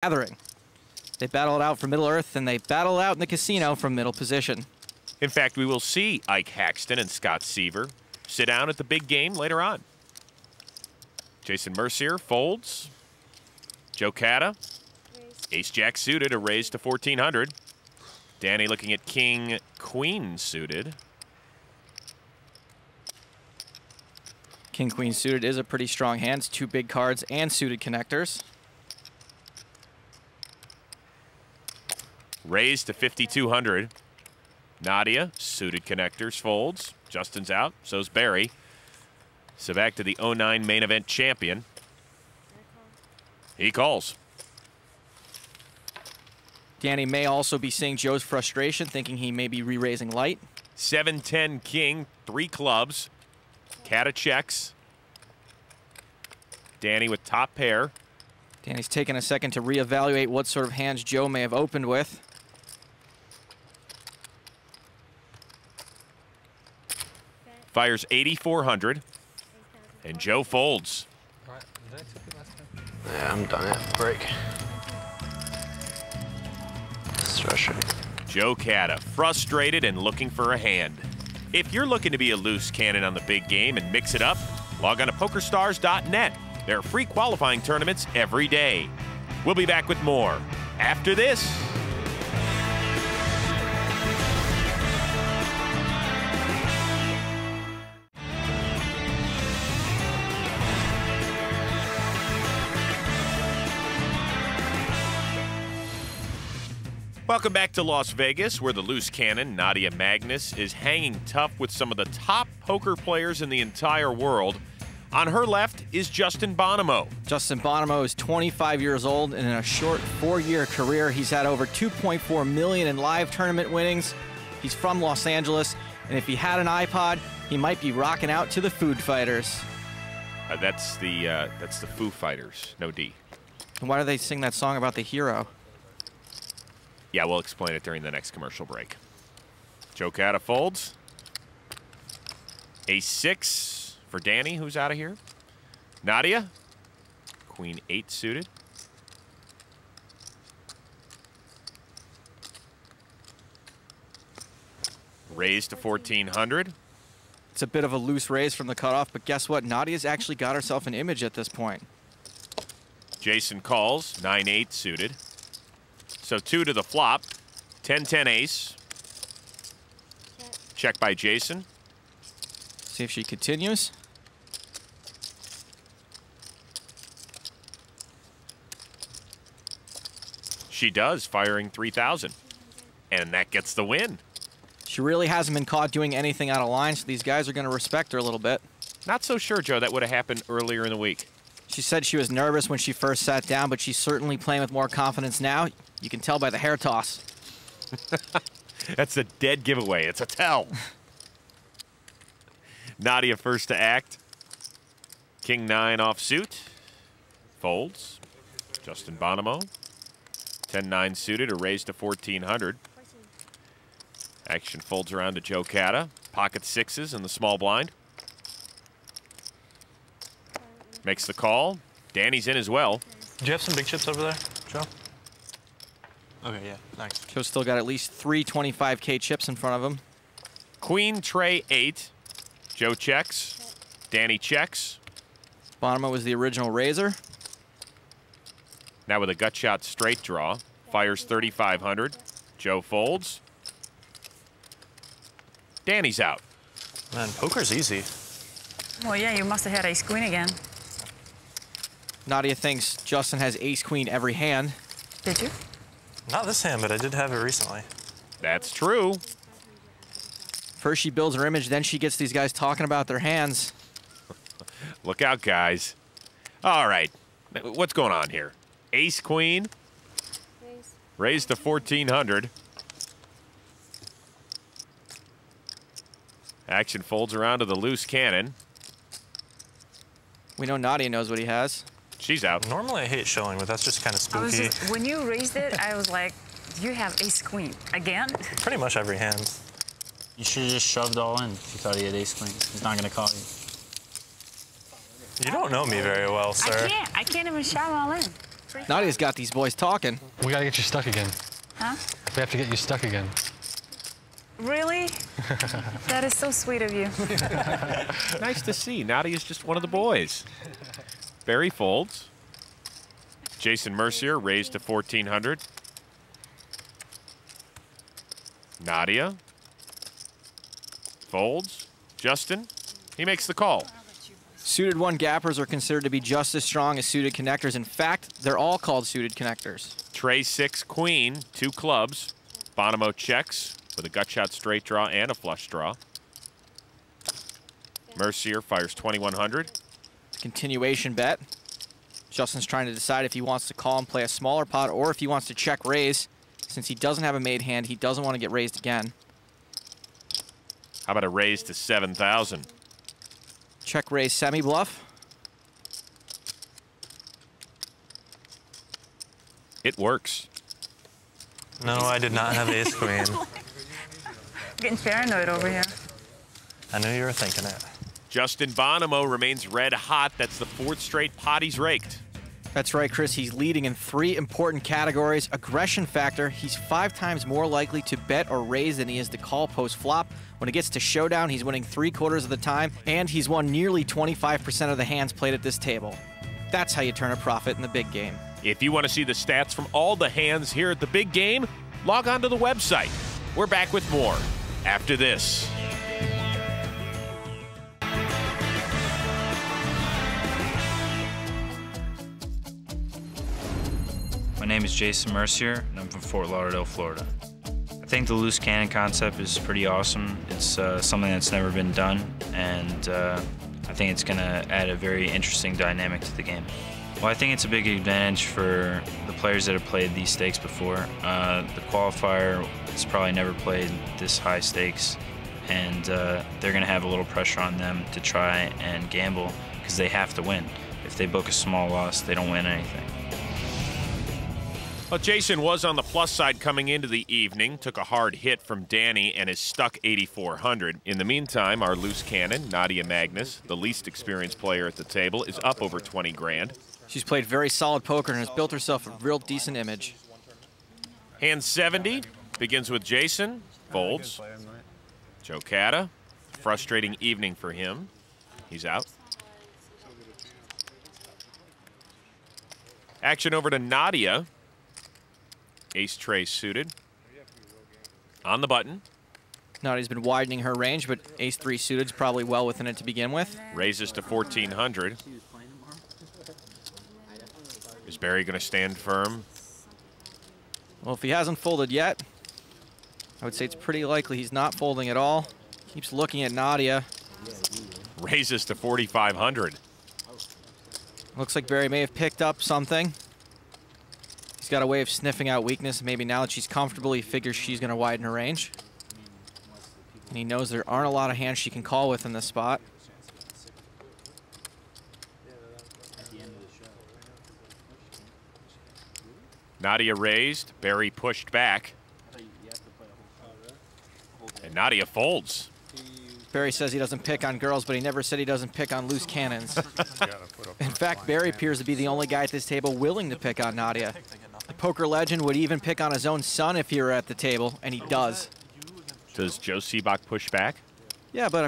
gathering. They battle it out for Middle Earth, and they battle it out in the casino from middle position. In fact, we will see Ike Haxton and Scott Seaver sit down at the big game later on. Jason Mercier folds. Joe Cada, ace-jack suited, a raise to 1,400. Danny looking at king-queen suited. King-queen suited is a pretty strong hand. It's 2 big cards and suited connectors. Raise to 5,200. Nadya, suited connectors, folds. Justin's out, so's Barry. So back to the 09 main event champion. He calls. Danny may also be seeing Joe's frustration, thinking he may be re-raising light. 7-10 king, 3 clubs. Cada checks. Danny with top pair. Danny's taking a second to reevaluate what sort of hands Joe may have opened with. Fires 8,400. And Joe folds. Yeah, I'm done at break. This is frustrating. Joe Cada, frustrated and looking for a hand. If you're looking to be a loose cannon on the big game and mix it up, log on to PokerStars.net. There are free qualifying tournaments every day. We'll be back with more after this. Welcome back to Las Vegas, where the loose cannon, Nadya Magnus, is hanging tough with some of the top poker players in the entire world. On her left is Justin Bonomo. Justin Bonomo is 25 years old, and in a short 4-year career, he's had over $2.4 million in live tournament winnings. He's from Los Angeles, and if he had an iPod, he might be rocking out to the Food Fighters. That's the Foo Fighters, no D. And why do they sing that song about the hero? Yeah, we'll explain it during the next commercial break. Joe Cada folds. Ace-6 for Danny, who's out of here. Nadya, queen 8 suited. Raise to 1,400. It's a bit of a loose raise from the cutoff, but guess what? Nadya's actually got herself an image at this point. Jason calls, 9-8 suited. So 2 to the flop, 10-10 ace. Check by Jason. See if she continues. She does, firing 3,000. And that gets the win. She really hasn't been caught doing anything out of line, so these guys are going to respect her a little bit. Not so sure, Joe, that would have happened earlier in the week. She said she was nervous when she first sat down, but she's certainly playing with more confidence now. You can tell by the hair toss. That's a dead giveaway. It's a tell. Nadya first to act. King 9 offsuit. Folds. Justin Bonomo. 10-9 suited, a raise to 1,400. Action folds around to Joe Cada. Pocket 6s in the small blind. Makes the call. Danny's in as well. Do you have some big chips over there, Joe? Okay, yeah, thanks. Joe's still got at least 3 25K chips in front of him. Queen tray 8. Joe checks. Danny checks. Bonomo was the original raiser. Now with a gut shot straight draw. Fires 3,500. Joe folds. Danny's out. Man, poker's easy. Well, yeah, you must have had ace queen again. Nadya thinks Justin has ace-queen every hand. Did you? Not this hand, but I did have it recently. That's true. First she builds her image, then she gets these guys talking about their hands. Look out, guys. All right. What's going on here? Ace-queen. Raise to 1,400. Action folds around to the loose cannon. We know Nadya knows what he has. She's out. Normally I hate showing, but that's just kind of spooky. When you raised it, I was like, you have ace queen again? Pretty much every hand. You should have just shoved all in if you thought he had ace queen. He's not going to call you. You don't know me very well, sir. I can't even shove all in. Nadya's got these boys talking. We gotta get you stuck again. Huh? We have to get you stuck again. Really? That is so sweet of you. Nice to see. Nadya's just one of the boys. Barry folds. Jason Mercier raised to 1,400. Nadya folds. Justin, he makes the call. Suited one gappers are considered to be just as strong as suited connectors. In fact, they're all called suited connectors. Tray 6 queen, 2 clubs. Bonomo checks with a gut shot straight draw and a flush draw. Mercier fires 2,100. Continuation bet. Justin's trying to decide if he wants to call and play a smaller pot or if he wants to check raise. Since he doesn't have a made hand, he doesn't want to get raised again. How about a raise to 7,000? Check raise semi-bluff. It works. No, I did not have ace queen. Getting paranoid over here. I knew you were thinking it. Justin Bonomo remains red hot. That's the 4th straight pot he's raked. That's right, Chris. He's leading in 3 important categories. Aggression factor. He's 5 times more likely to bet or raise than he is to call post-flop. When it gets to showdown, he's winning 3/4 of the time, and he's won nearly 25% of the hands played at this table. That's how you turn a profit in the big game. If you want to see the stats from all the hands here at the big game, log on to the website. We're back with more after this. My name is Jason Mercier, and I'm from Fort Lauderdale, Florida. I think the loose cannon concept is pretty awesome. It's something that's never been done, and I think it's going to add a very interesting dynamic to the game. Well, I think it's a big advantage for the players that have played these stakes before. The qualifier has probably never played this high stakes, and they're going to have a little pressure on them to try and gamble because they have to win. If they book a small loss, they don't win anything. Well, Jason was on the plus side coming into the evening, took a hard hit from Danny and is stuck 8,400. In the meantime, our loose cannon, Nadya Magnus, the least experienced player at the table, is up over 20 grand. She's played very solid poker and has built herself a real decent image. Hand 70 begins with Jason, folds. Joe Cada, frustrating evening for him. He's out. Action over to Nadya. Ace tray suited. On the button. Nadya's been widening her range, but ace-3 suited's probably well within it to begin with. Raises to 1,400. Is Barry going to stand firm? Well, if he hasn't folded yet, I would say it's pretty likely he's not folding at all. Keeps looking at Nadya. Raises to 4,500. Looks like Barry may have picked up something. He's got a way of sniffing out weakness. Maybe now that she's comfortable, he figures she's going to widen her range. And he knows there aren't a lot of hands she can call with in this spot. Nadya raised. Barry pushed back. And Nadya folds. Barry says he doesn't pick on girls, but he never said he doesn't pick on loose cannons. In fact, Barry appears to be the only guy at this table willing to pick on Nadya. The poker legend would even pick on his own son if he were at the table, and he does. Does Joe Seebach push back? Yeah, but I mean,